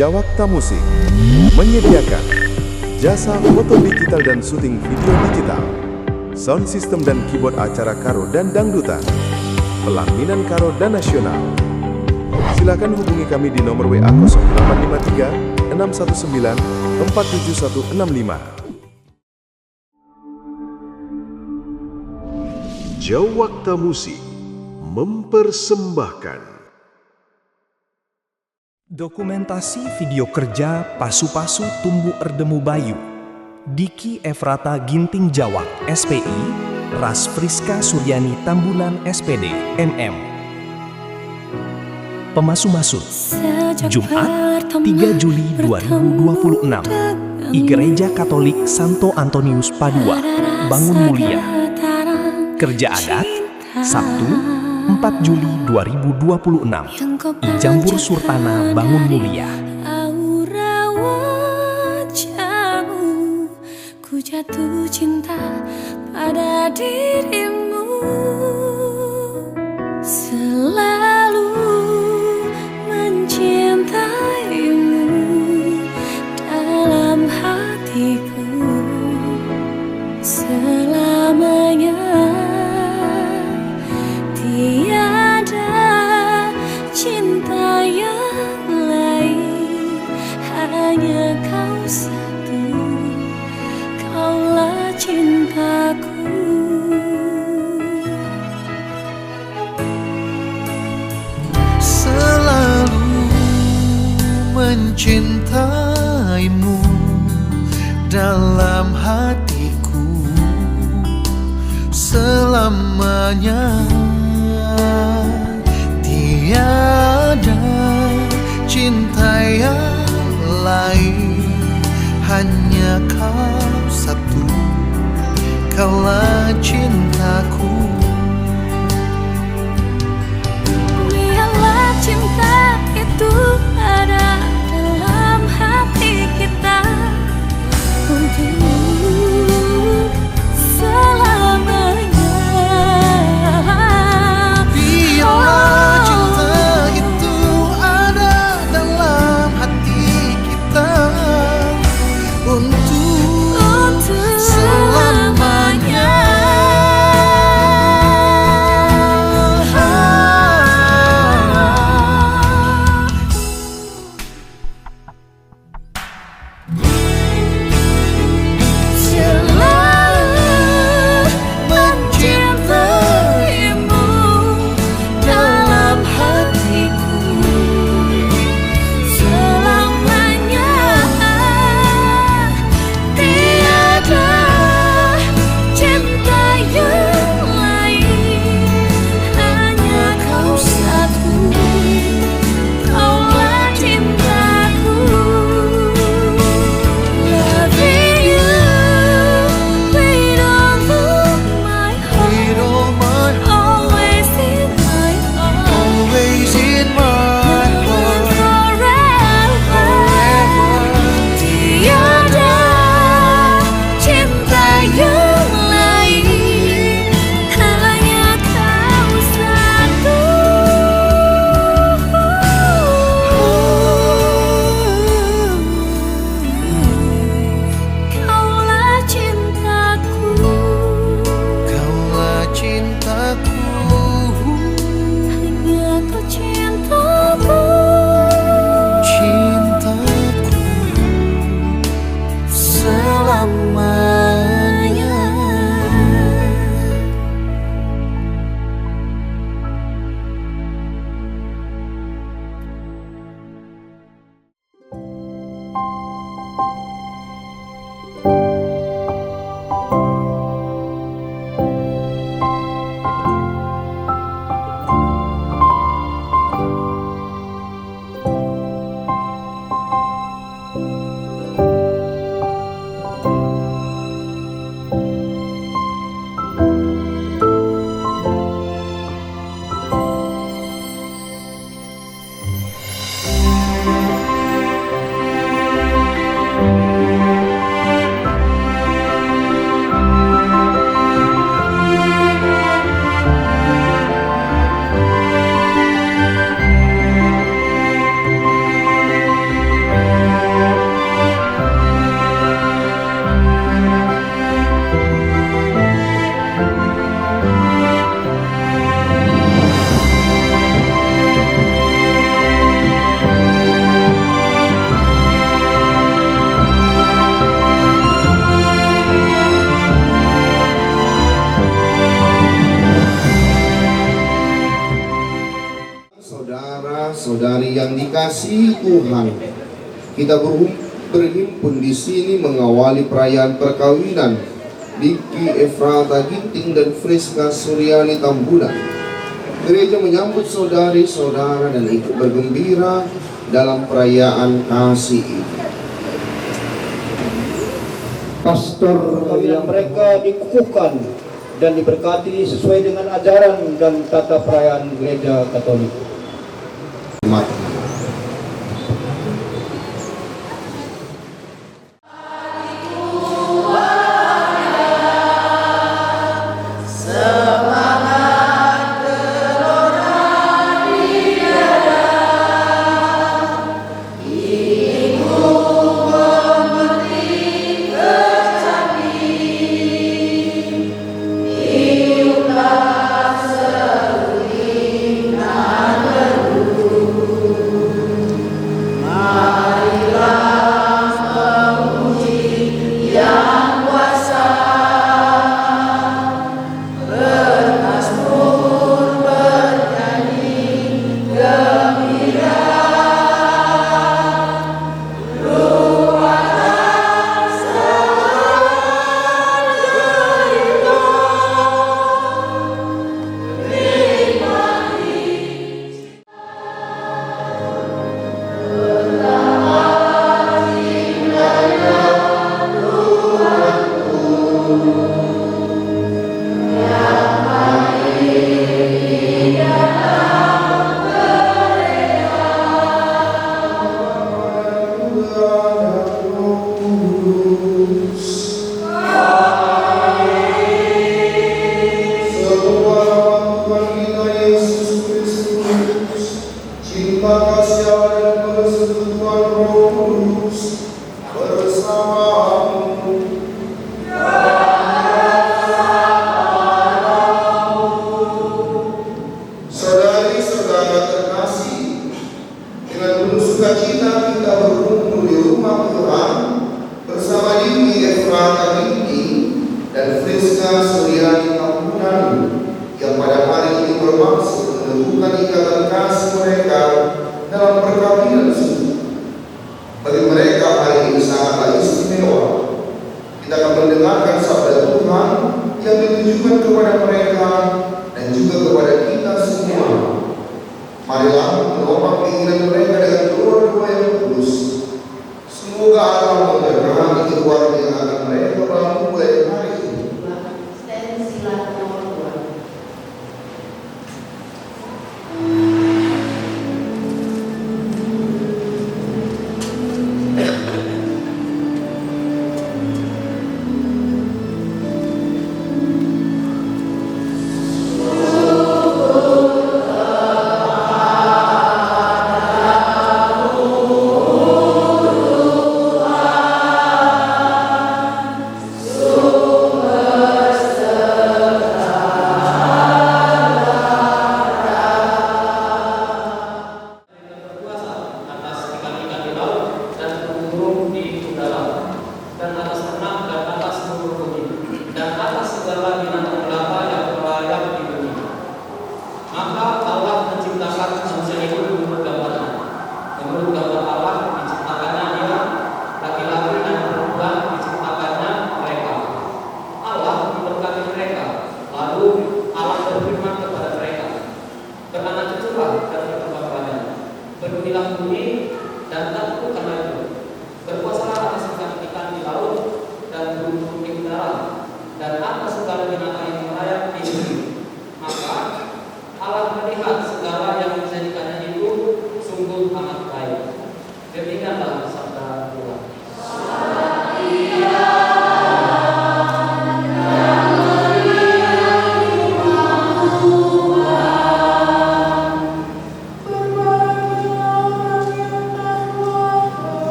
Jawakta Musik menyediakan jasa foto digital dan syuting video digital, sound system dan keyboard acara karo dan dangdutan, pelaminan karo dan nasional. Silakan hubungi kami di nomor WA 0853 619 47165. Jawakta Musik mempersembahkan dokumentasi video kerja Pasu-Pasu Tumbuh Erdemu Bayu, Diki Efrata Ginting Jawak, SPI, Ras Friska Suryani Tambunan, SPD, MM. Pemasu-masut, Jumat 3 Juli 2026, I Gereja Katolik Santo Antonius Padua, Bangun Mulia. Kerja adat, Sabtu 4 Juli 2026, I Jambur Surtana, Bangun Mulia. Aura wajahmu, ku jatuh cinta pada dirimu. Selalu mencintaimu dalam hatiku selamanya. Tiada cinta yang lain, hanya kau satu, kaulah cintaku. Selalu mencintaimu dalam hatiku selamanya. Tiada cinta yang lain, hanya kau satu, kaulah cintaku. Biarlah cinta itu ada dalam hati kita untuk selamanya. Biarlah cinta itu ada dalam hati kita untuk selamanya. mengasihi Tuhan, kita berhimpun di sini mengawali perayaan perkawinan Diki Efrata Ginting dan Friska Suryani Tambunan. Gereja menyambut saudari-saudara dan ikut bergembira dalam perayaan kasih ini. Pastor perkawinan mereka dikukuhkan dan diberkati sesuai dengan ajaran dan tata perayaan Gereja Katolik. dan Friska Suryani Tambunan yang pada hari ini bermaksud menentukan ikatan kasih mereka dalam perkawinan suci. Bagi mereka hari ini sangatlah istimewa. Kita akan mendengarkan sabda Tuhan yang ditujukan kepada mereka dan juga kepada kita semua. Marilah menopang keinginan mereka dengan doa-doa yang tulus. Semoga Allah memberkati keluarga yang akan mereka bangun mulai hari ini.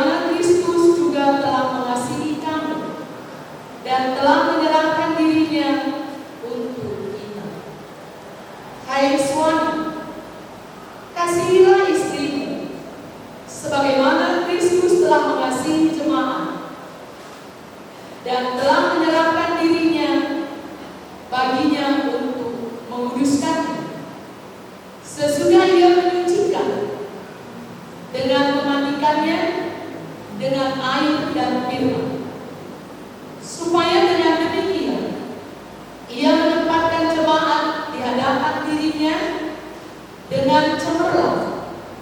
sebagaimana Kristus juga telah mengasihi kami dan telah menyerahkan dirinya untuk kita. Hai suami, kasihilah istrimu sebagaimana Kristus telah mengasihi jemaat dan telah menyerahkan dirinya baginya untuk menguduskannya, sesudah ia menyucikan dengan memandikannya dengan air dan firman, supaya dengan demikian ia menempatkan jemaat di hadapan dirinya dengan cemerlang,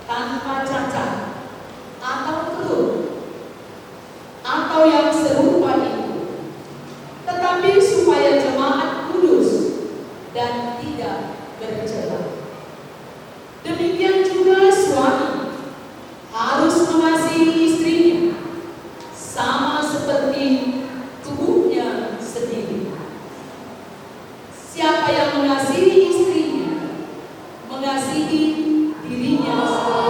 tanpa cacat atau keluh atau yang serupa itu, tetapi supaya jemaat kudus dan tidak bercela. Demikian juga suami harus mengasihi istrinya sama seperti tubuhnya sendiri. Siapa yang mengasihi istrinya mengasihi dirinya sendiri.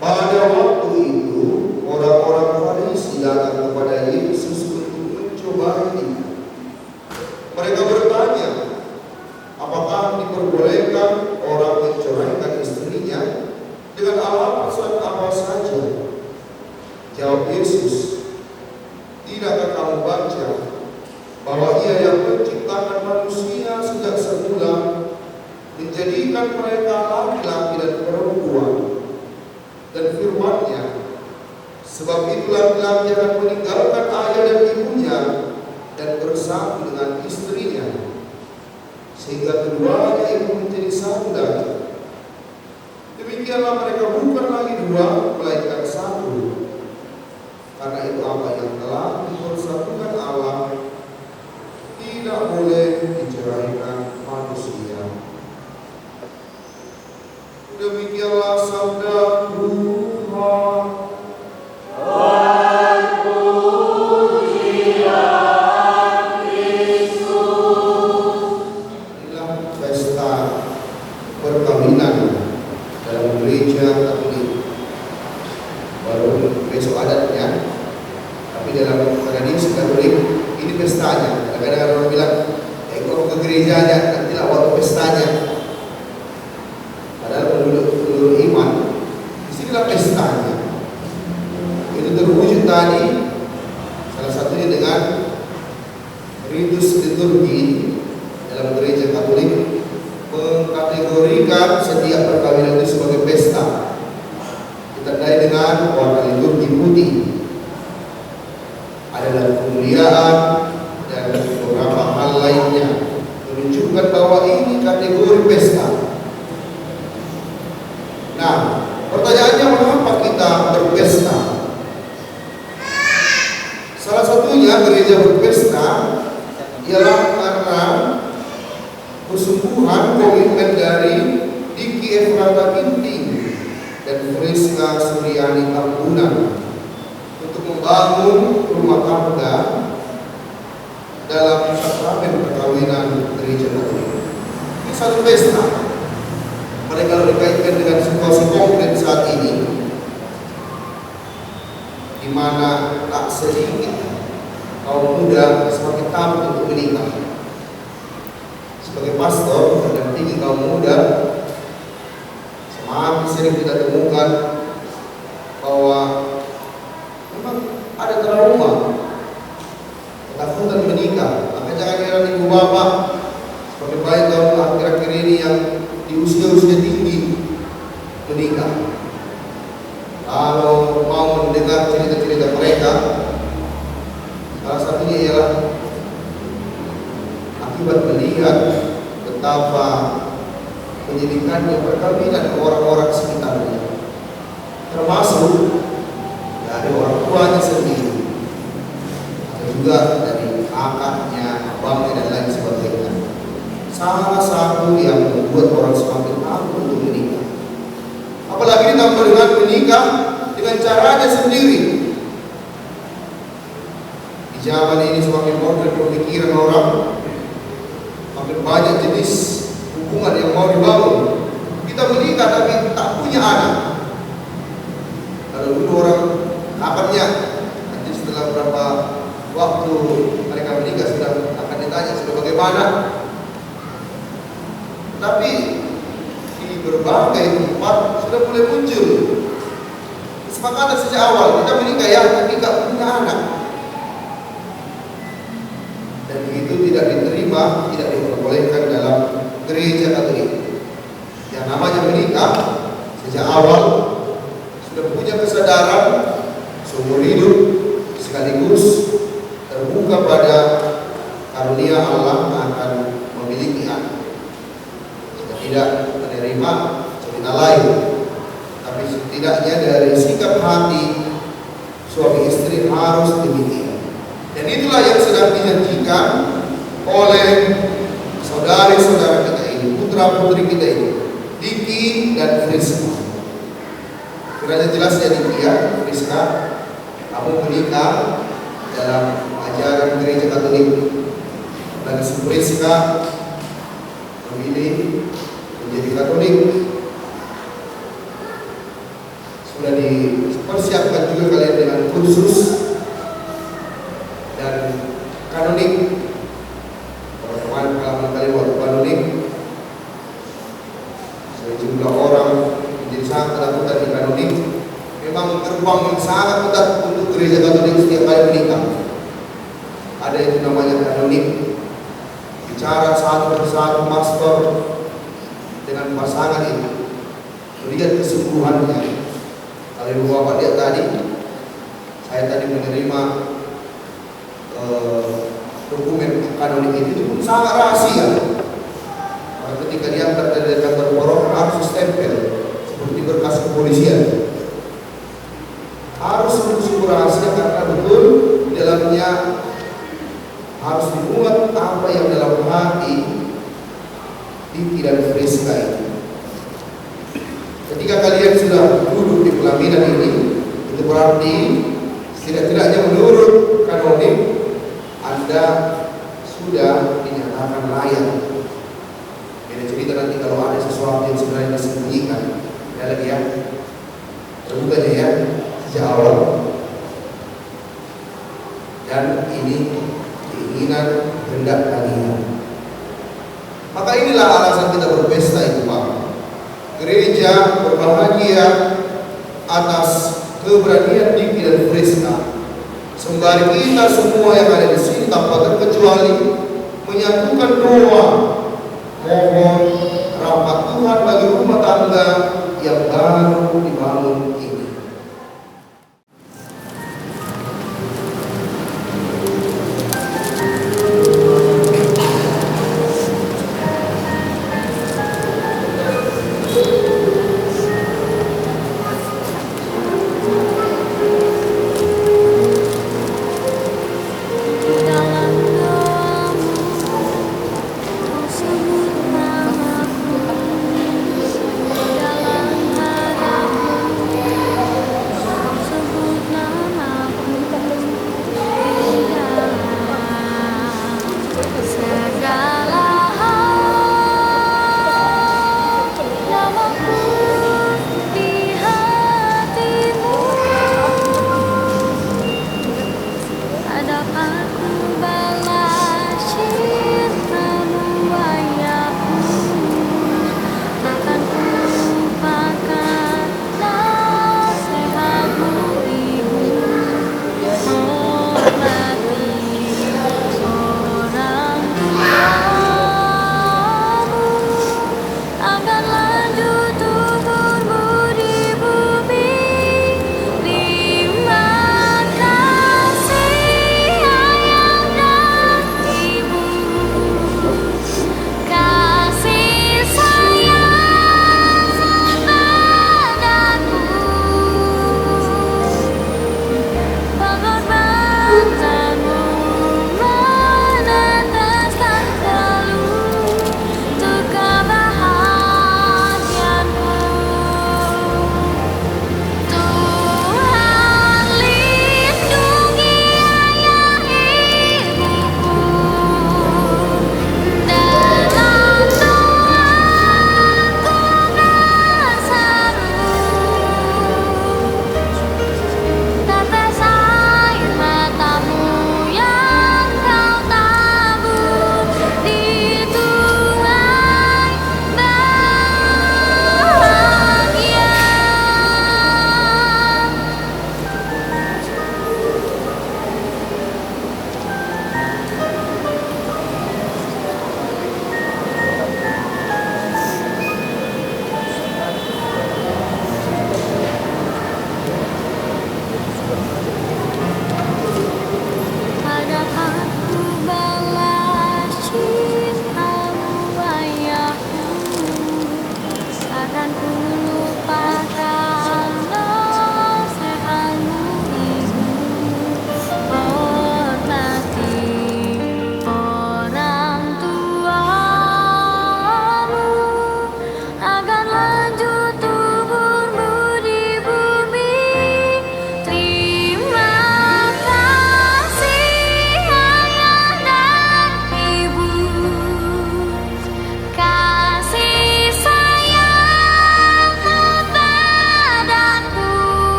Pada waktu itu, orang-orang Farisi datang kepada Yesus untuk mencobai Dia. Mereka bertanya, apakah diperbolehkan orang menceraikan istrinya dengan alasan apa saja? Jawab Yesus, tidakkah kamu baca bahwa Ia yang menciptakan manusia sejak semula menjadikan mereka laki-laki dan perempuan, dan firman-Nya, sebab itu laki-laki akan meninggalkan ayah dan ibunya dan bersatu dengan istrinya, sehingga keduanya itu menjadi satu daging. Demikianlah mereka bukan lagi dua, melainkan satu. Karena itu apa yang telah dipersatukan Allah tidak boleh diceraikan manusia. Demikianlah sabda Tuhan. Inilah pesta perkawinan dalam gereja Katolik. Baru besok adatnya, tapi dalam tradisi Katolik ini pestanya. Kadang-kadang orang bilang, kalau ke gerejanya nantilah waktu pestanya. Padahal menurut iman, disinilah pestanya. Itu terwujud tadi, salah satunya dengan ritus liturgi dalam gereja Katolik mengkategorikan setiap perkawinan itu sebagai pesta, ditandai dengan warna liturgi putih, adalah kemuliaan dan beberapa hal lainnya, menunjukkan bahwa ini kategori pesta. Nah, pertanyaannya, mengapa kita berpesta? Salah satunya gereja berpesta ialah karena persungguhan komitmen dari Diki Efrata Ginting dan Friska Suryani Tambunan untuk membangun rumah tangga dalam sakramen perkawinan gereja Katolik. Ini satu pesta. Pada kalau dikaitkan dengan situasi konkret saat ini, di mana tak sedikit kaum muda semakin takut untuk menikah. Sebagai pastor mendampingi kaum muda, semakin sering kita temukan bahwa memang ada trauma ketakutan menikah. Maka jangan heran ibu bapak Semakin banyak tahun akhir-akhir ini yang di usia-usia tinggi menikah. Kalau mau mendengar cerita-cerita mereka, salah satunya ialah akibat melihat betapa menyedihkannya perkawinan orang-orang sekitarnya, termasuk dari orang tuanya sendiri, atau juga dari kakaknya, abangnya dan lain sebagainya. Salah satu yang membuat orang semakin takut untuk menikah. Apalagi ditambah dengan menikah dengan caranya sendiri. Di zaman ini semakin modern pemikiran orang, makin banyak jenis hubungan yang mau dibangun. Kita menikah tapi tak punya anak. Kalau dulu orang kapannya, nanti setelah berapa waktu mereka menikah sudah akan ditanya sudah bagaimana. Tapi di berbagai tempat sudah mulai muncul kesepakatan sejak awal kita menikah ya, tapi tidak punya anak. Dan itu tidak diterima, tidak diperbolehkan dalam gereja Katolik. Yang namanya menikah sejak awal sudah punya kesadaran seumur hidup sekaligus terbuka pada karunia Allah akan memiliki anak. Kita tidak menerima cerita lain, tapi setidaknya dari sikap hati suami istri harus demikian. Dan itulah yang sedang dijanjikan oleh saudari-saudara kita ini, putra-putri kita ini, Diki dan Friska. Kiranya jelas ya Diki ya, Friska, kamu menikah dalam ajaran gereja Katolik. Dan Friska memilih menjadi Katolik. Sudah dipersiapkan juga kalian dengan kursus dan kanonik. Teman-teman kalau kalian waktu kanonik, sejumlah orang menjadi sangat ketakutan di kanonik. Memang gerbang yang sangat ketat untuk gereja Katolik setiap kali menikah. Ada yang namanya kanonik, bicara satu persatu pastor dengan pasangan itu, melihat kesungguhannya. Kalau Bapak lihat tadi, saya tadi menerima dokumen kanonik itu pun sangat rahasia. Karena ketika diangkat dari kantor borong harus stempel seperti berkas kepolisian. Harus sungguh rahasia karena betul di dalamnya harus dimuat apa yang dalam hati Diki dan Friska itu. Ketika kalian sudah duduk di pelaminan ini, itu berarti setidak-tidaknya menurut kanonik Anda sudah dinyatakan layak. Beda cerita nanti kalau ada sesuatu yang sebenarnya disembunyikan. Ada lagi ya, terbuka aja ya sejak awal. Dan ini keinginan hendak kalian. Maka inilah alasan kita berpesta itu Pak. Gereja berbahagia atas keberanian Diki dan Friska. Sembari kita semua yang ada di sini tanpa terkecuali menyatukan doa mohon rahmat Tuhan bagi rumah tangga yang baru dibangun ini. Dalam doamu, kau sebut namaku. Dalam hatimu,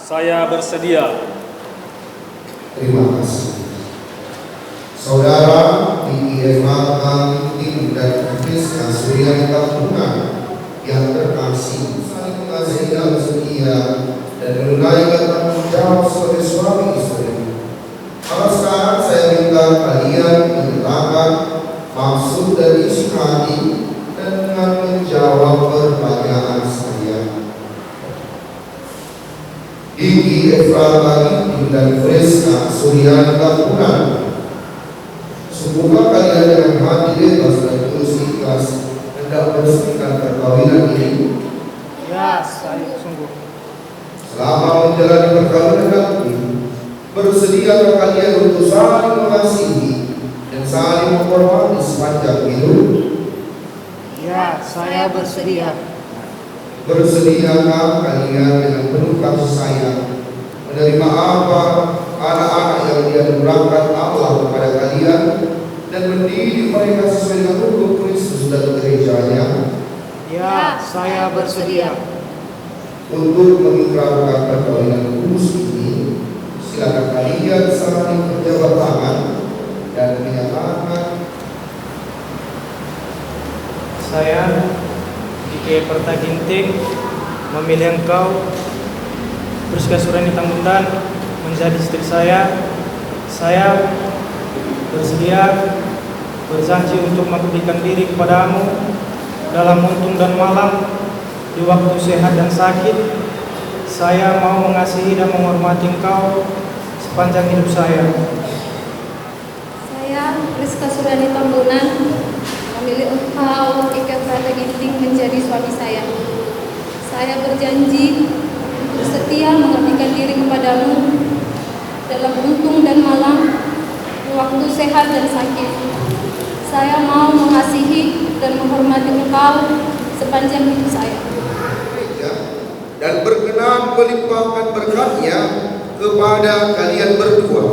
saya bersedia. Terima kasih. Saudara Diki Efrata Ginting dan Friska Suryani Tambunan yang terkasih, saling mengasihi dan setia dan menunaikan tanggung jawab sebagai suami istri. Kalau sekarang saya minta kalian menyatakan maksud dan isi hati dengan menjawab pertanyaan saya. Diki Efrata Ginting dan Friska Suryani Tambunan, semoga kalian dengan hati bebas dan tulus ikhlas hendak meresmikan perkawinan ini. Ya, saya sungguh. Selama menjalani perkawinan nanti, bersediakah kalian untuk saling mengasihi dan saling menghormati sepanjang hidup? Ya, saya bersedia. Bersediakah kalian dengan penuh kasih sayang menerima apa anak-anak yang dianugerahkan Allah kepada kalian dan mendidik mereka sesuai dengan hukum Kristus dan gerejanya? Ya, saya bersedia. Untuk mengikrarkan perkawinan kudus ini, silakan kalian saling berjabat tangan dan menyatakan, Saya, Diki Efrata Ginting, memilih engkau, Friska Suryani Tambunan, menjadi istri saya. Saya bersedia berjanji untuk mengabdikan diri kepadamu dalam untung dan malam, di waktu sehat dan sakit. Saya mau mengasihi dan menghormati engkau sepanjang hidup saya. Saya, Friska Suryani Tambunan, memilih engkau, Diki Efrata Ginting, menjadi suami saya. Saya berjanji untuk setia mengabdikan diri kepadamu dalam untung dan malam, di waktu sehat dan sakit. Saya mau mengasihi dan menghormati engkau sepanjang hidup saya. dan berkenan melimpahkan berkatnya kepada kalian berdua.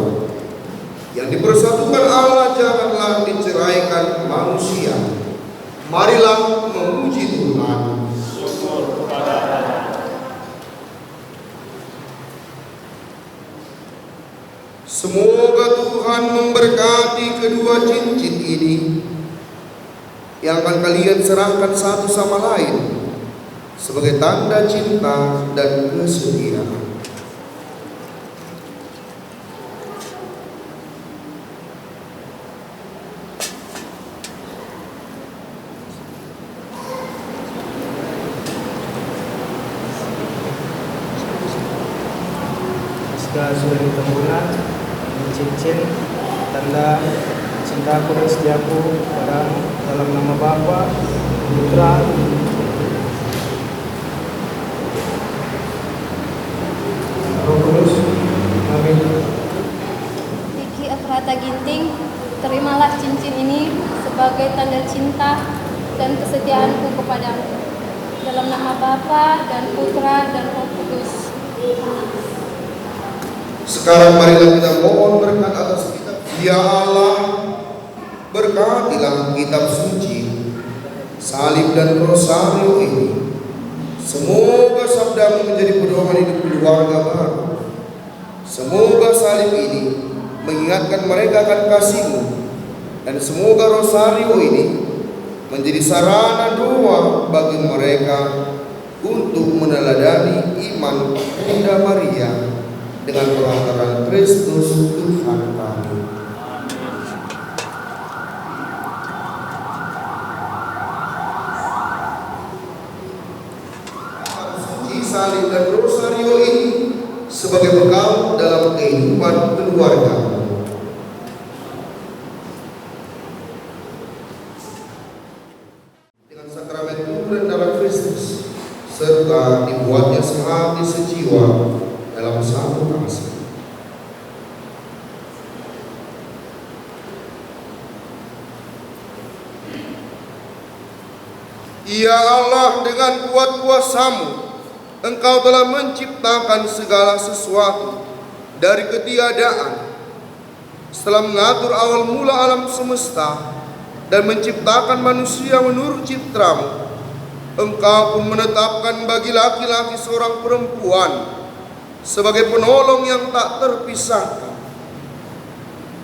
Yang dipersatukan Allah janganlah diceraikan manusia. Marilah memuji Tuhan. Semoga Tuhan memberkati kedua cincin ini yang akan kalian serahkan satu sama lain sebagai tanda cinta dan kesetiaan. Friska Suryani Tambunan, cincin tanda cintaku dan setiaku padamu, dalam nama Bapa, Putra, Roh Kudus. Amin. Diki Efrata Ginting, terimalah cincin ini sebagai tanda cinta dan kesetiaanku kepadamu. Dalam nama Bapa dan Putra dan Roh Kudus. Sekarang marilah kita mohon berkat atas kitab. Ya Allah, berkatilah kitab suci, salib dan rosario ini. Semoga sabdamu menjadi pedoman hidup keluarga baru. Semoga salib ini mengingatkan mereka akan kasih-Mu, dan semoga rosario ini menjadi sarana doa bagi mereka untuk meneladani iman Bunda Maria dengan perantaraan Kristus Tuhan kami. Suci salib dan rosario ini sebagai bekal dalam kehidupan keluarga. Dengan sakramen tubuh dan darah Kristus, serta dibuatnya sehati sejiwa dalam satu kasih. Ya Allah, dengan kuat kuasa-Mu, Engkau telah menciptakan segala sesuatu dari ketiadaan. Setelah mengatur awal mula alam semesta dan menciptakan manusia menurut citra-Mu, Engkau pun menetapkan bagi laki-laki seorang perempuan sebagai penolong yang tak terpisahkan.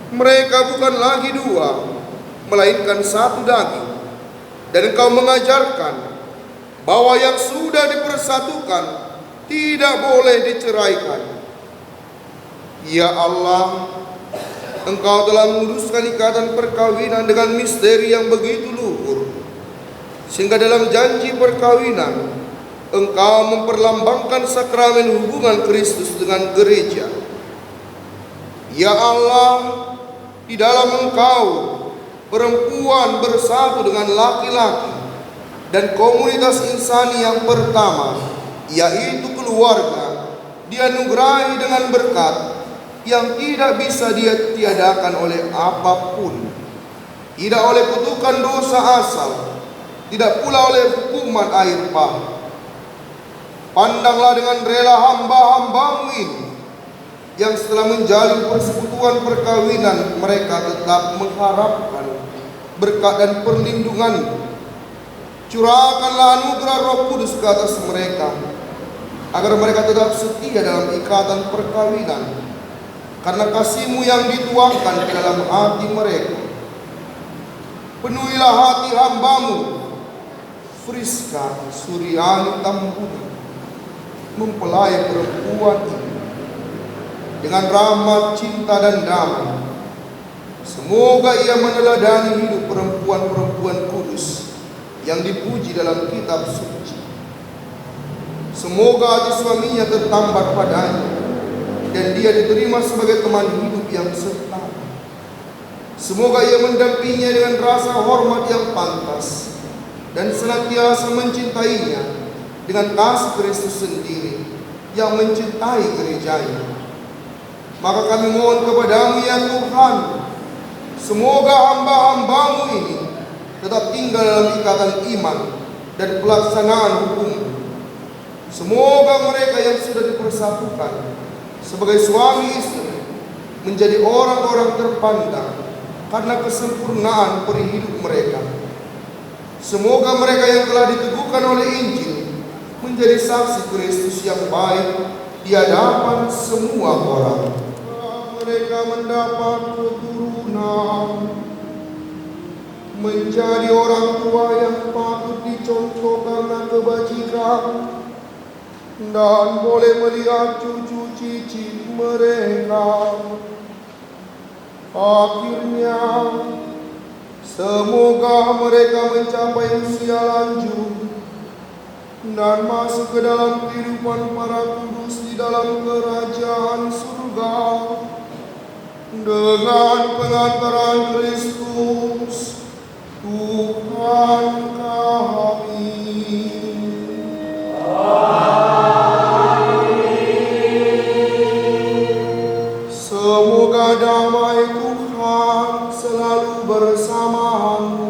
Mereka bukan lagi dua, melainkan satu daging. Dan Engkau mengajarkan bahwa yang sudah dipersatukan tidak boleh diceraikan. Ya Allah, Engkau telah menguduskan ikatan perkawinan dengan misteri yang begitu luhur, sehingga dalam janji perkawinan Engkau memperlambangkan sakramen hubungan Kristus dengan gereja. Ya Allah, di dalam Engkau perempuan bersatu dengan laki-laki, dan komunitas insani yang pertama, yaitu keluarga, dianugerahi dengan berkat yang tidak bisa dia tiadakan oleh apapun, tidak oleh kutukan dosa asal, tidak pula oleh hukuman air bah. Pandanglah dengan rela hamba-hambamu ini, yang setelah menjalin persekutuan perkawinan mereka tetap mengharapkan berkat dan perlindungan. Curahkanlah anugerah Roh Kudus ke atas mereka, agar mereka tetap setia dalam ikatan perkawinan, karena kasih-Mu yang dituangkan ke dalam hati mereka. Penuhilah hati hamba-Mu Friska Suryani Tambunan, mempelai perempuan ini, dengan rahmat, cinta, dan damai. Semoga ia meneladani hidup perempuan-perempuan kudus yang dipuji dalam kitab suci. Semoga hati suaminya tertambat padanya, dan dia diterima sebagai teman hidup yang setara. Semoga ia mendampinginya dengan rasa hormat yang pantas, dan senantiasa mencintainya dengan kasih Kristus sendiri yang mencintai gerejanya. Maka kami mohon kepadamu ya Tuhan, semoga hamba-hambamu ini tetap tinggal dalam ikatan iman dan pelaksanaan hukum. Semoga mereka yang sudah dipersatukan sebagai suami istri menjadi orang-orang terpandang karena kesempurnaan perihidup mereka. Semoga mereka yang telah diteguhkan oleh Injil menjadi saksi Kristus yang baik di hadapan semua orang. Mereka mendapat keturunan, menjadi orang tua yang patut dicontoh karena kebajikan, dan boleh melihat cucu cicit mereka. Akhirnya, semoga mereka mencapai usia lanjut dan masuk ke dalam kehidupan para kudus di dalam kerajaan surga dengan pengantaran Kristus Tuhan kami. Semoga damai Tuhan selalu bersamamu.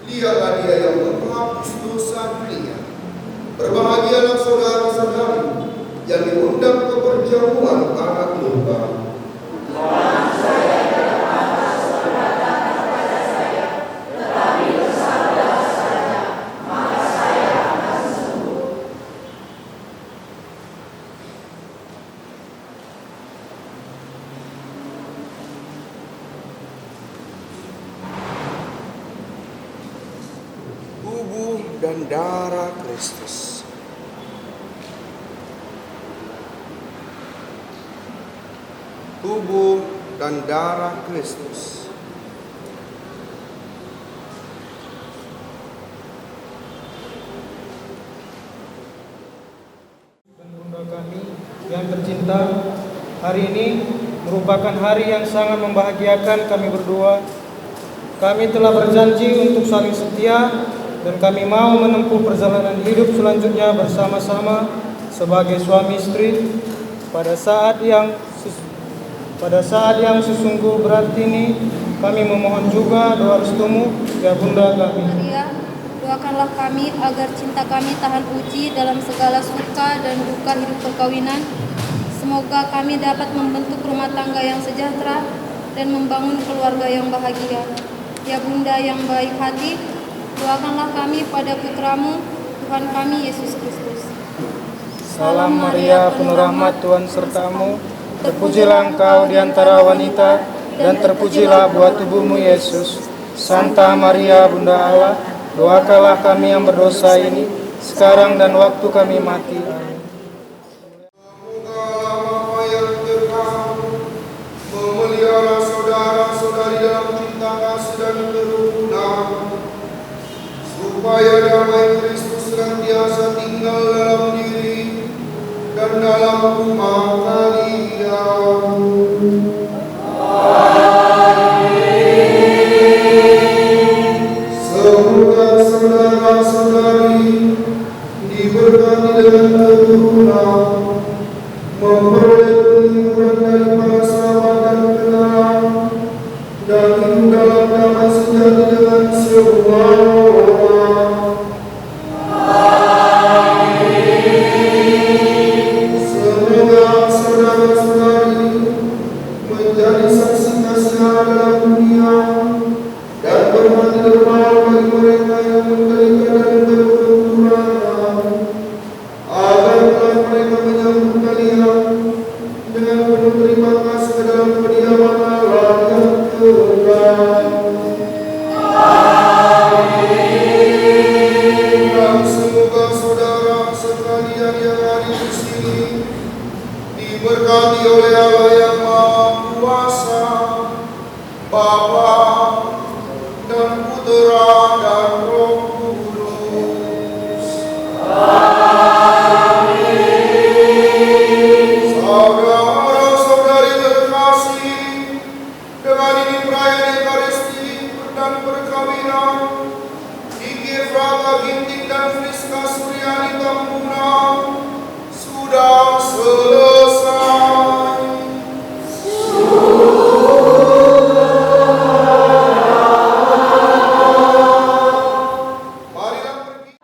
Lihatlah dia yang menghapus dosa dunia. Berbahagialah saudara-saudari yang diundang ke perjamuan anak domba. Tubuh dan darah Kristus. Tubuh dan darah Kristus. Dan Bunda kami yang tercinta, hari ini merupakan hari yang sangat membahagiakan kami berdua. Kami telah berjanji untuk saling setia, dan kami mau menempuh perjalanan hidup selanjutnya bersama-sama sebagai suami istri. Pada saat yang sesungguh berat ini, kami memohon juga doa restumu ya Bunda kami. Maria, Doakanlah kami agar cinta kami tahan uji dalam segala suka dan duka hidup perkawinan. Semoga kami dapat membentuk rumah tangga yang sejahtera dan membangun keluarga yang bahagia. Ya Bunda yang baik hati, doakanlah kami pada putramu, Tuhan kami Yesus Kristus. Salam Maria, penuh rahmat, Tuhan sertamu. Terpujilah engkau di antara wanita, dan terpujilah buah tubuhmu Yesus. Santa Maria, Bunda Allah, doakanlah kami yang berdosa ini, sekarang dan waktu kami mati. Amin. Bapa yang terkasih, memelihara saudara-saudari dalam cinta kasih dan kerukunan, supaya damai Kristus senantiasa tinggal dalam diri dan dalam rumah kalian. Semoga saudara-saudari diberkati dengan keturunan, memperoleh perlindungan dari para sahabat dan kenalan, dan hidup dalam damai sejati dengan semua orang. Semoga saudara-saudari menjadi saksi kasihan dalam dunia dan bermati dermawan bagi mereka yang menderita dan berkekurangan, agar mereka menyambut kalian dengan penuh terima kasih ke dalam kediaman Allah yang kekal. Dan semoga saudara sekalian yang ada di sini diberkati oleh Allah yang Maha Kuasa, Bapa dan Putra dan Roh Kudus. Saudara-saudari terkasih, dengan ini perayaan Ekaristi dan perkawinan Diki Efrata Ginting dan Friska Suryani Tambunan sudah selesai. Marilah pergi.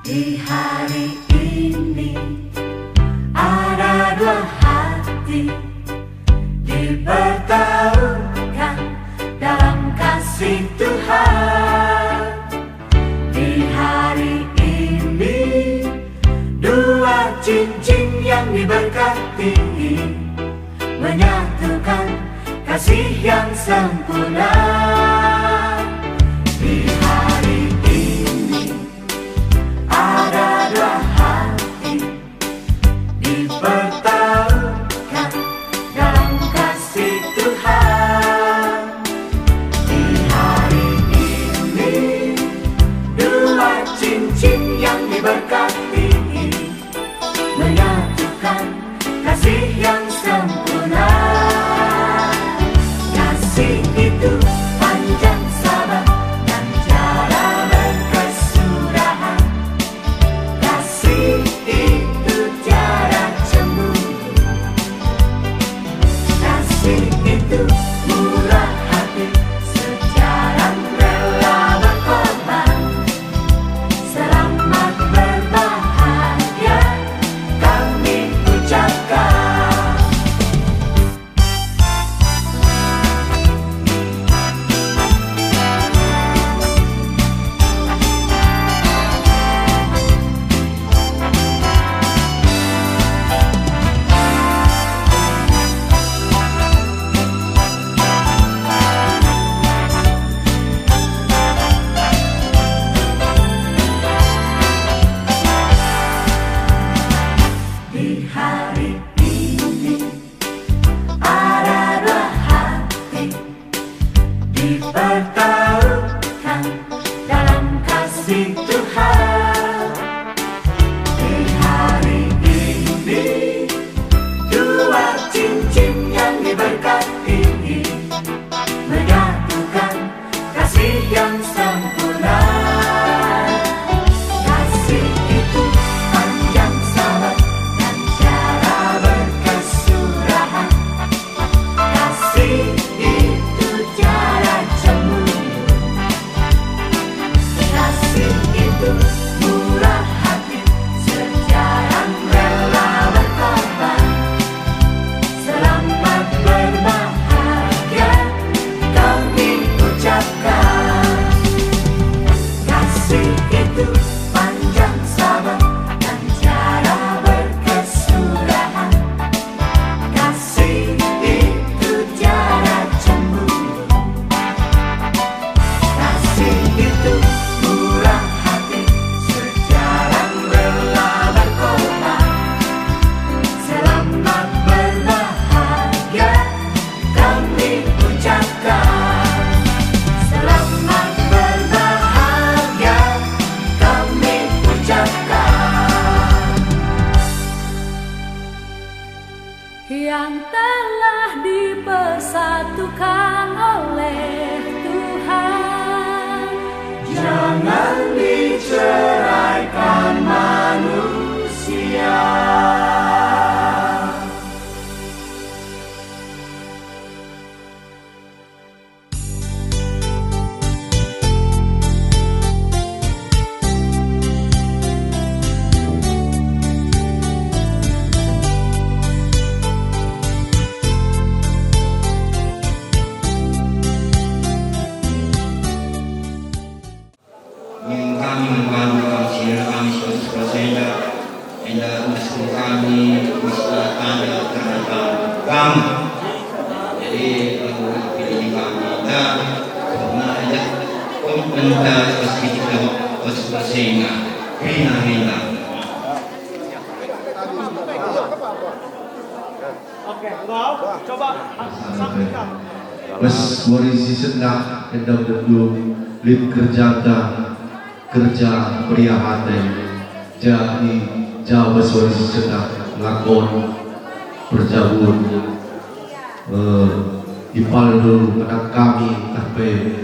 Di hari ini ada dua hati dipertemukan dalam kasih Tuhan. Di hari ini dua cincin yang diberkati menyatukan kasih yang sempurna. Di hari ini ada dua hati dipertemukan dalam kasih Tuhan. Di hari ini dua cincin yang diberkati menyatukan kasih yang sempurna. Kasih itu panjang sabar dan cara berkesudahan. Kasih itu tiada cemburu. Kasih itu murah hati, sejalan rela berkorban. Selamat berbahagia kami ucapkan. Di hari ini ada dua hati dipertemukan dalam kasih Tuhan. Di hari ini dua cincin yang diberkati menyatukan kasih yang sempurna. Kasih itu panjang sabar dan cara berkesudahan. Kasih itu tiada cemburu. Kasih itu murah hati, sejalan rela berkorban. Selamat berbahagia kami ucapkan. Kasih itu panjang sabar dan cara berkesudahan. Kasih itu tiada cemburu. Kasih itu murah hati, sejalan rela berkorban. Selamat berbahagia kami ucapkan. Selamat berbahagia kami ucapkan. Yang telah dipersatukan oleh Tuhan, jangan diceraikan manusia. Yang kami membantu sehingga kami selesai dan meskipun kami bisa tanda terhadap kamu. Jadi pilih kami dan karena ada komentar sedikit sehingga hina. Oke, coba sampaikan. Mas Morisi sedang endam dendung lip kerja pria hati jadi jauh Mas Morisi sedang lakon berjabun ipal dulu anak kami sampai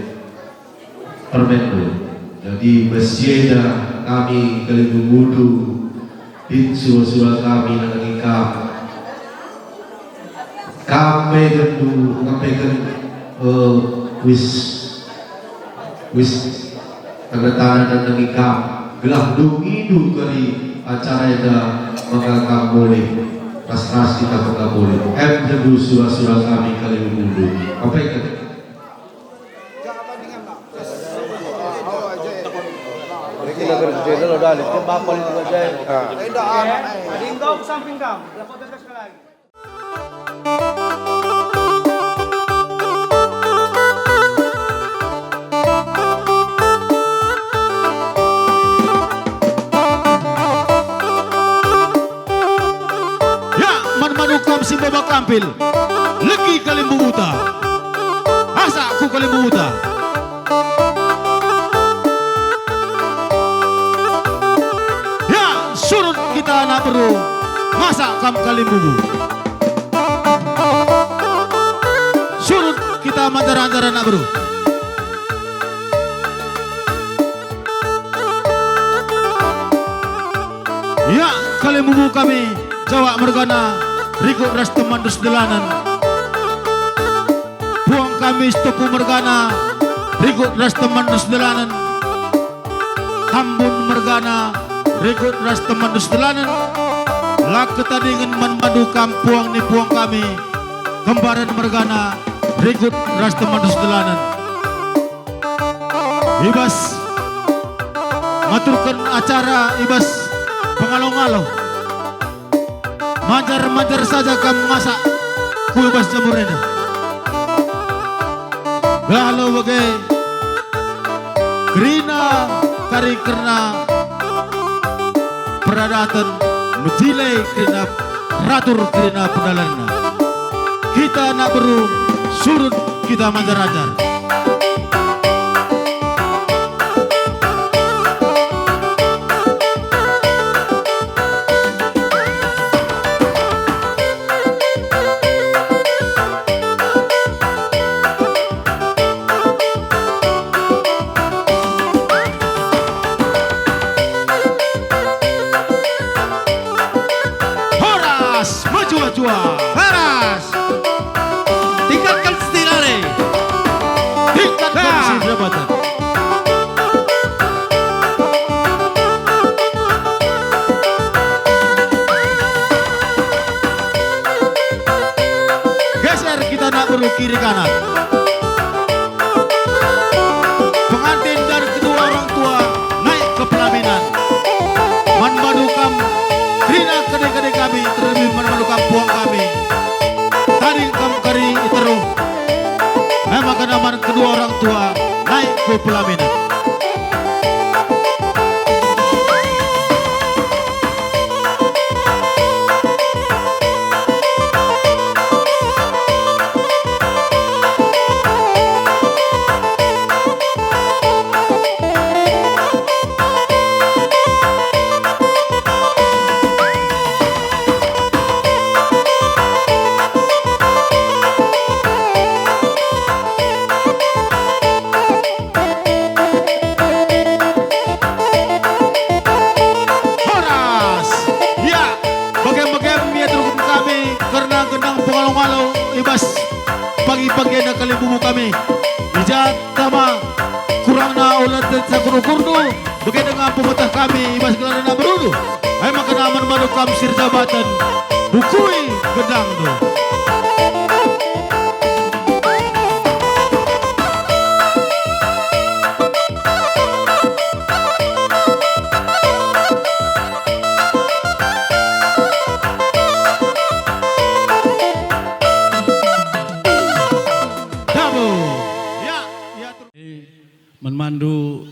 permendu. Jadi masjidnya kami keliling wudu di sura kami nangikan kami gendu kami wis tanda tangan dan nangikan gelah dungi kari acara eda mengangkat boleh ras kita mengangkat boleh jedu surah-surah kami kali mundu apa itu Kita berjeda lo dah, kita bakal itu aja. Dingdong samping kam. Dapat tegas lagi. Ya, manukam si babak kampil. Legi kalimbu buta. Asa aku kalimbu buta. Surut kita anak beru masa kam kalimbubu surut kita mantar-antara anak beru ya kalimbubu kami Jawa Mergana Rikut ras teman dus delanan buang kami Stopu Mergana Rikut ras teman dus delanan Tambun Mergana Rikut ras teman dus delanan lak ketadingan manmadu kampuang ni puang kami Kembaran Mergana Rikut ras teman dus delanan ibas ngaturkan acara ibas pengalau-ngalau majar-majar saja kamu masak ku ibas jamurena lalu bagai Grina kari kerna peradatan menjilai kena ratur kena pendalanna kita nak beru surut kita manjar-ajar Paras tingkatkan stilare tingkatkan si jabatan geser kita nak perlu kiri kanan pengantin dan kedua orang tua naik ke pelaminan manmadukam Rina kedai-kedai kami terlebih menemukan puang kami tadi kamu kari iteru makan aman kedua orang tua naik ke pelaminan pagi-pagi ada kali bubu kami ijat tama kurang na ulat sa kurno-kurno bagi dengan pemetah kami ibas kelana na berudu ay makanaman manukam sir jabatan bukui gedang do memandu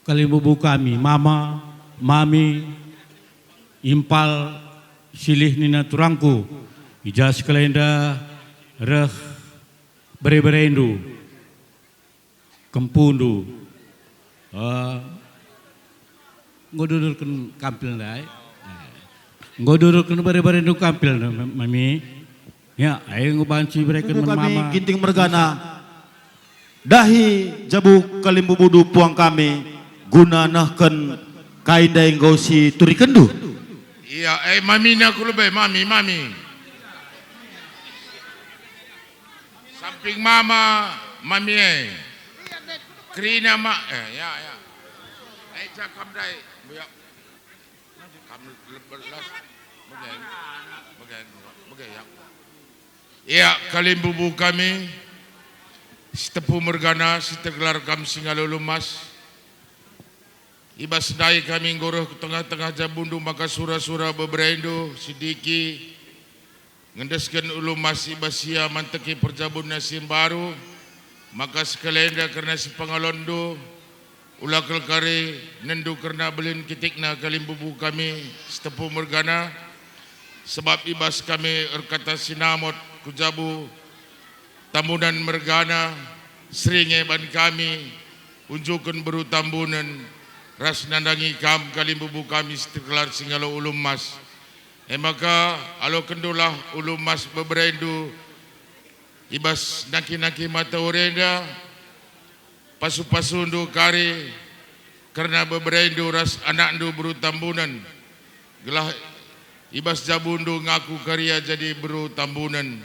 kalimbubu kami mama mami impal silih nina turangku ijas kalenda reh bere-berendu kempundu ngodurkan kampil dai ngodurkan bere-berendu kampil mami ya ayo ngubanci berekan mama Ginting Mergana dahi jabu kalimbubudu puang kami guna nahkan kainda engkau si turi kendu. Iya, mami nak lebih mami. Samping mama, mami Krina mak, ya. cakap dai. Buyak. Kamu lebelas. Bagai. Ya, kalim bubu kami. Setepu mergana, setegelar kam Singalo Lumas. Ibas dai kami ngoroh ke tengah-tengah jabundu maka sura-sura beberendo sidiki ngendeskan ulumas ibasia manteki perjabun nasim baru maka sekalenda karena si pangalondo ulakal kare nendu karena belin kitikna kalim bubu kami setepu mergana sebab ibas kami erkata sinamot kujabu tambunan mergana seringe ban kami unjukkan beru tambunan ras nandangi kam kalim bubu kami setegelar Singalo ulum mas. Maka alo kendulah ulum mas beberendu ibas naki-naki mata orenda pasu-pasu ndu kari karena beberendu ras anak ndu beru tambunan gelah ibas jabundu ngaku karya jadi beru tambunan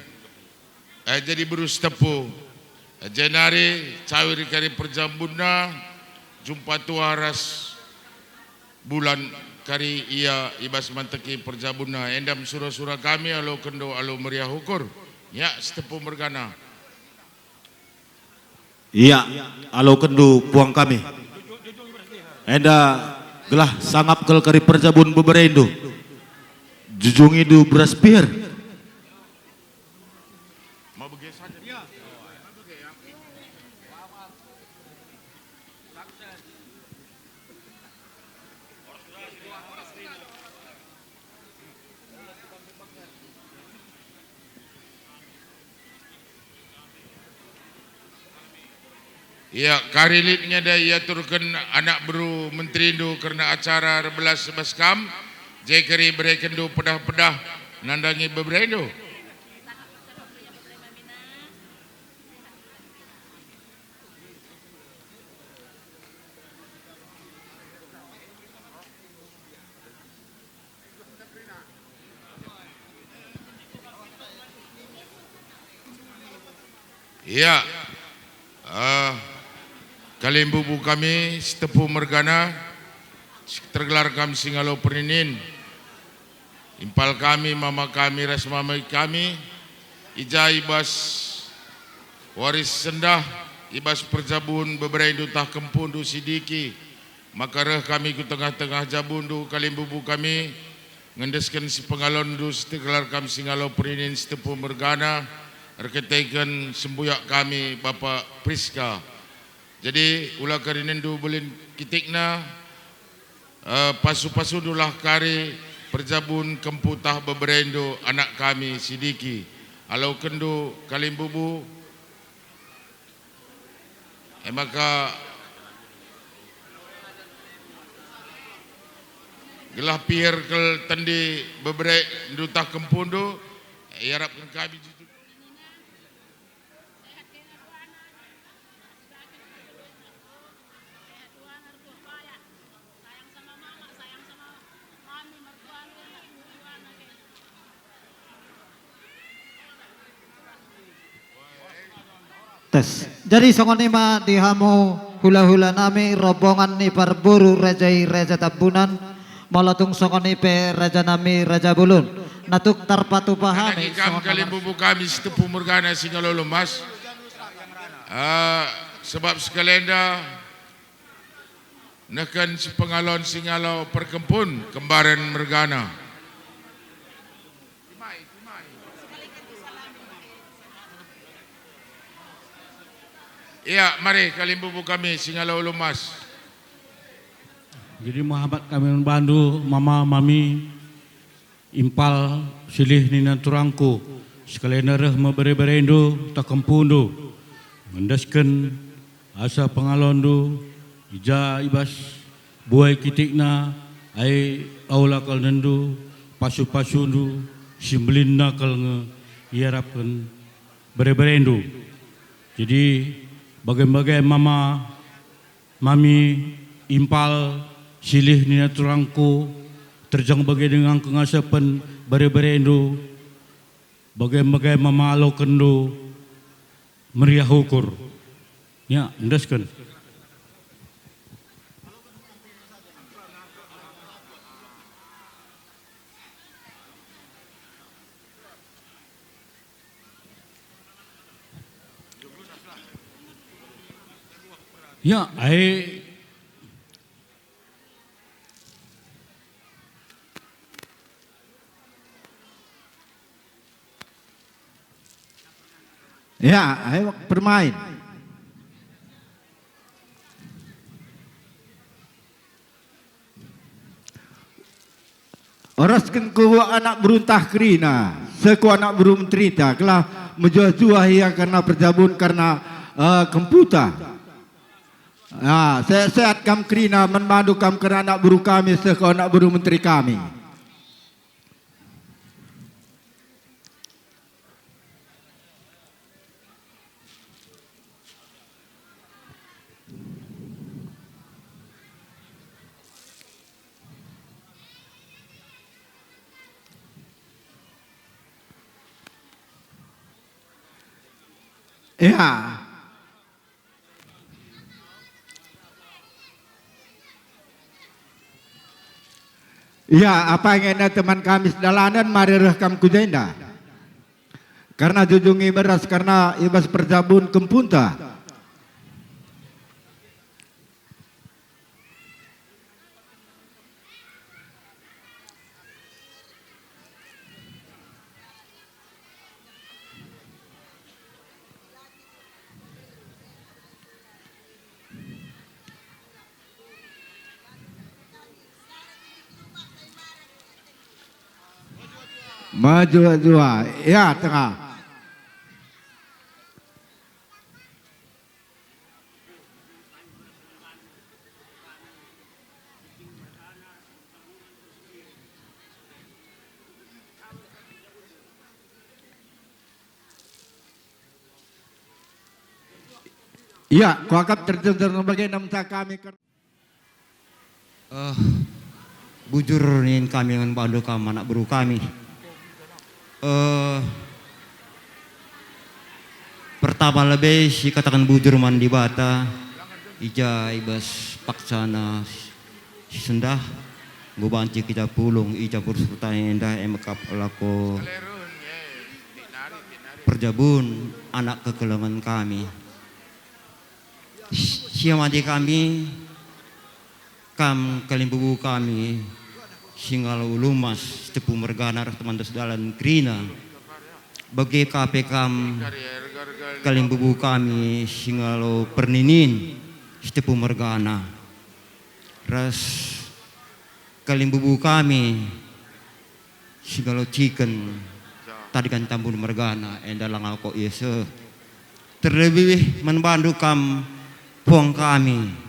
jadi beru setepu jenari cawir kari perjambuna jumpa tua ras bulan kari ia ibas manteki perjabuna endam surah-surah kami alo kendo alo meriah hukur ya setepu mergana Iya, alo kendo puang kami. Enda gelah sangap kel kari perjabun beberendo. Jujung itu beras pir. Ya, karilitnya dah ia turkan anak beru menteri itu kerana acara rebelas sebaskam. Jekeri berekendu pedah-pedah nandangi beberendo. Ya, kalim bubu kami setepu mergana tergelar kami Singalo Perinin impal kami mama kami ras mama kami ija ibas waris sendah ibas perjabun beberendo tah kempundu sidiki maka reh kami ke tengah-tengah jabundu kalim bubu kami ngendeskan si pengalondu tergelar kami Singalo Perinin setepu mergana reketekan sembuyak kami Bapak Priska. Jadi ulah karinendu belin kitikna pasu-pasu dulah kari perjabun kemputah beberendo anak kami sidiki alau kendu kalim bubu maka gelah pier kel tendi beberendo tah kempundu harapkan kami tes. Jadi songoni ma dihamu hula-hula nami rombongan ni parburu rajai raja tabunan malatung songoni pe raja nami raja bulun natuk tarpatu pahami kam kalim bubu kami setepu mergana Singalo Lumas sebab sekalenda nekan si pengalon Singalo perkempun kembaran mergana. Ya, mari kalim bubu kami Singalo Lumas. Jadi Muhammad kami membantu mama mami impal silih nina turangku sekalian reh memberi-berindu tak kempundu mendaskan asa pengalondu ija ibas buai kitikna ai aula kal nendu pasu-pasundu simbelinna kal nge iarapkan beri-berindu. Jadi bagai-bagai mama mami impal silih nina turangku terjang bagai dengan kengasapan beri-berindu bagai-bagai mama alo kendo meriah hukur ya endaskan Ya, Ya, ayo bermain. Oraskan ku anak beruntah kerina, seku anak burung cerita, kelah menjuah-juah ia karena perjabun karena kemputa. Sehat kam kerina menmandu kam kerana anak buru kami, seku anak buru menteri kami. Ya. Ya, apa yang ada teman kami sedalanan mari rekam kujenda. Karena jujungi beras karena ibas perjabun kempunta. Maju dua, ya tengah. Ya, kuakap terjun sebagai namsa kami. Bujur nin kami dengan bandu kam anak buru kami. Pertama lebih si katakan bujur mandi bata ija ibas paksana si sendah ngubanci kita pulung ija persertaan endah emekap lako perjabun anak kekelengan kami siamadi kami kam kalimbubu kami singal ulumas tepu mergana teman dalan krina bagi KPK kalimbubu kami singalo perninin tepu mergana ras kalimbubu kami singalo chicken tadi kan tambun mergana endalang ako yese terlebih membantu kam puang kami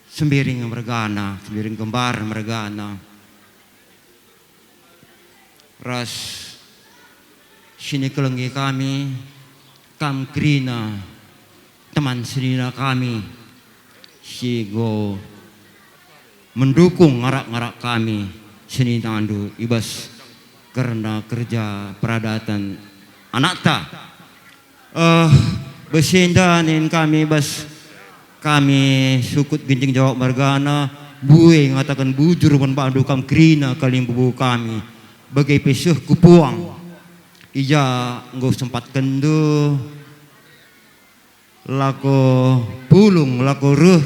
sembiring mergana, sembiring kembar mergana. Ras sini kelenggi kami, kam krina, teman senina kami, sigo mendukung ngarak-ngarak kami, seni tandu ibas karena kerja peradatan anak ta. Besendanin kami bas kami sukut ginting jawab margana buwe ngatakan bujur menbandu kam krina kalimbubu kami bagai pesuh kupuang ija nggo sempat kendo lako pulung lako ruh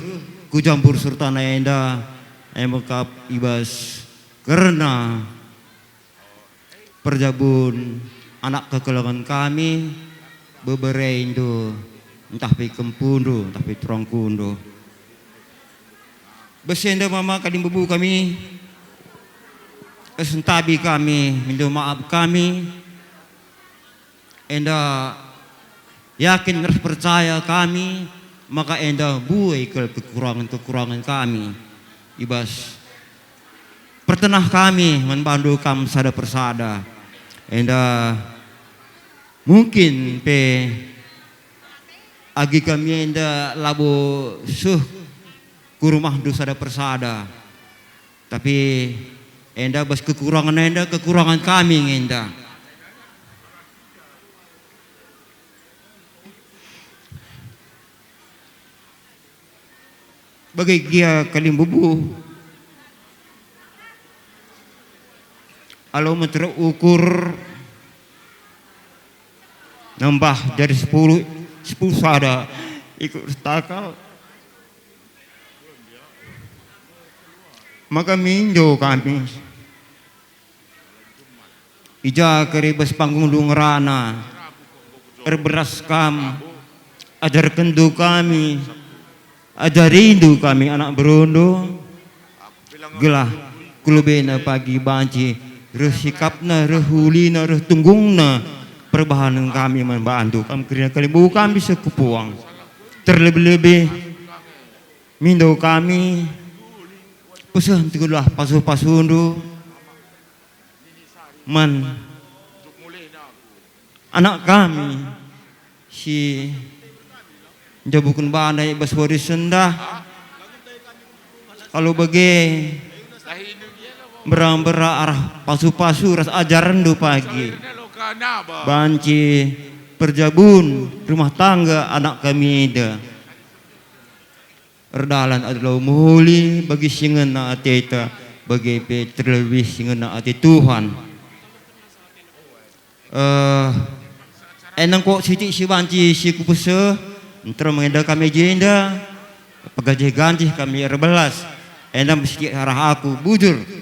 kujampur serta naenda emekap ibas karena perjabun anak kekelangan kami beberendo entah pi kempundo, entah pi trongkundo. Besenda mama kalimbubu kami, esentabi kami, minta maaf kami, enda yakin harus percaya kami, maka enda buai ke kekurangan kami. Ibas pertenah kami membantu kam sada persada, enda mungkin pe agi kami enda labo suh ku rumah dosada persada tapi enda bas kekurangan kami enda bagai gia kalimbubu alo terukur nambah dari 10 sada ikut takal. Maka minjo kami ija keribas panggung lungrana erberas kam ajar kendu kami ajar rindu kami anak berondo gelah kulubena pagi banci reh sikapna reh hulina reh tunggungna perbahanan kami membantu kami kerja kali bu kami sekupuang terlebih-lebih mindo kami pesan tigulah pasu-pasundu man anak kami si jabukun bandai baswari sendah kalau bagi berang-berang arah pasu-pasu ras ajaran do pagi banci perjabun rumah tangga anak kami ida erdalan adalah muhuli bagi singan na ateta bagi terlebih singan na ati Tuhan enang kok siti si banci si kupuse entar mengenda kami jenda pegajih ganjih kami erbelas enam sedikit arah aku bujur